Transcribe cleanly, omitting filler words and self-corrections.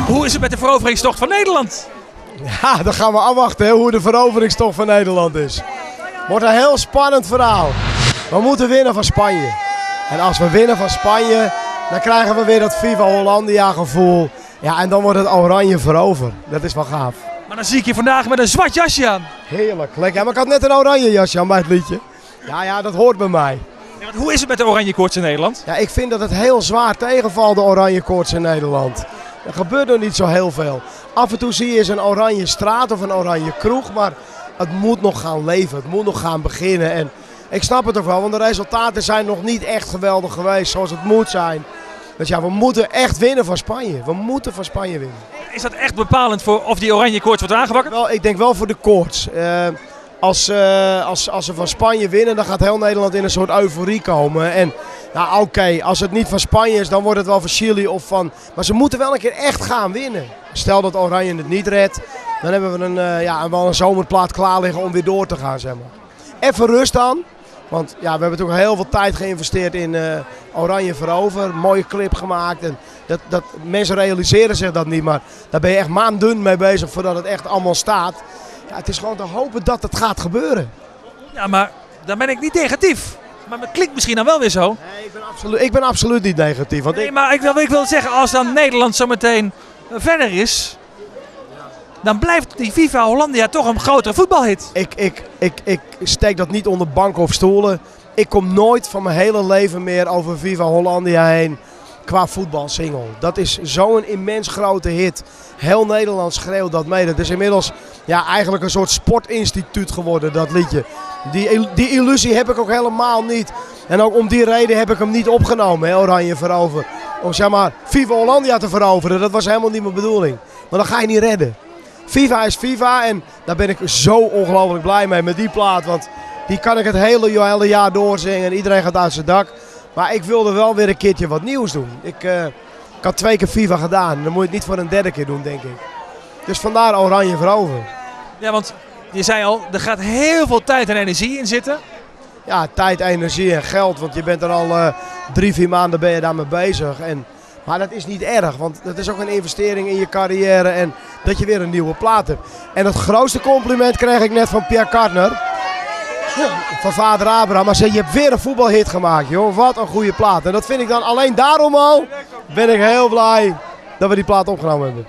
Hoe is het met de veroveringstocht van Nederland? Ja, dan gaan we afwachten hoe de veroveringstocht van Nederland is. Wordt een heel spannend verhaal. We moeten winnen van Spanje. En als we winnen van Spanje, dan krijgen we weer dat Viva Hollandia gevoel. Ja, en dan wordt het oranje verover. Dat is wel gaaf. Maar dan zie ik je vandaag met een zwart jasje aan. Heerlijk, lekker. Ja, maar ik had net een oranje jasje aan bij het liedje. Ja, dat hoort bij mij. Ja, want hoe is het met de oranje koorts in Nederland? Ja, ik vind dat het heel zwaar tegenvalt, de oranje koorts in Nederland. Er gebeurt nog niet zo heel veel. Af en toe zie je eens een oranje straat of een oranje kroeg, maar het moet nog gaan leven. Het moet nog gaan beginnen. En ik snap het ook wel, want de resultaten zijn nog niet echt geweldig geweest zoals het moet zijn. Dus ja, we moeten echt winnen van Spanje. We moeten van Spanje winnen. Is dat echt bepalend voor of die oranje koorts wordt aangewakkerd? Ik denk wel voor de koorts. Als ze van Spanje winnen, dan gaat heel Nederland in een soort euforie komen. En nou, oké, als het niet van Spanje is, dan wordt het wel van Chili of van... Maar ze moeten wel een keer echt gaan winnen. Stel dat Oranje het niet redt, dan hebben we wel een zomerplaat klaar liggen om weer door te gaan, zeg maar. Even rust dan. Want ja, we hebben natuurlijk heel veel tijd geïnvesteerd in Oranje verover. Mooie clip gemaakt. En mensen realiseren zich dat niet, maar daar ben je echt maanden mee bezig voordat het echt allemaal staat. Ja, het is gewoon te hopen dat het gaat gebeuren. Ja, maar dan ben ik niet negatief. Maar het klinkt misschien dan wel weer zo. Nee, ik ben absoluut niet negatief. Want nee, maar ik wil zeggen, als dan Nederland zo meteen verder is, dan blijft die Viva Hollandia toch een grotere voetbalhit. Ik steek dat niet onder banken of stoelen. Ik kom nooit van mijn hele leven meer over Viva Hollandia heen qua voetbalsingle. Dat is zo'n immens grote hit. Heel Nederland schreeuwt dat mee. Dat is inmiddels eigenlijk een soort sportinstituut geworden, dat liedje. Die illusie heb ik ook helemaal niet. En ook om die reden heb ik hem niet opgenomen, hè, Oranje verover. Om zeg maar Viva Hollandia te veroveren, dat was helemaal niet mijn bedoeling. Maar dan ga je niet redden. Viva is Viva en daar ben ik zo ongelooflijk blij mee met die plaat. Want die kan ik het hele jaar doorzingen en iedereen gaat uit zijn dak. Maar ik wilde wel weer een keertje wat nieuws doen. Ik had 2 keer Viva gedaan. Dan moet je het niet voor een derde keer doen, denk ik. Dus vandaar Oranje verover. Ja, want je zei al, er gaat heel veel tijd en energie in zitten. Ja, tijd, energie en geld. Want je bent er al 3-4 maanden ben je daarmee bezig. Maar dat is niet erg, want dat is ook een investering in je carrière en dat je weer een nieuwe plaat hebt. En het grootste compliment kreeg ik net van Pierre Kartner, van vader Abraham. Hij zei, je hebt weer een voetbalhit gemaakt, joh. Wat een goede plaat. En dat vind ik dan alleen daarom al, ben ik heel blij dat we die plaat opgenomen hebben.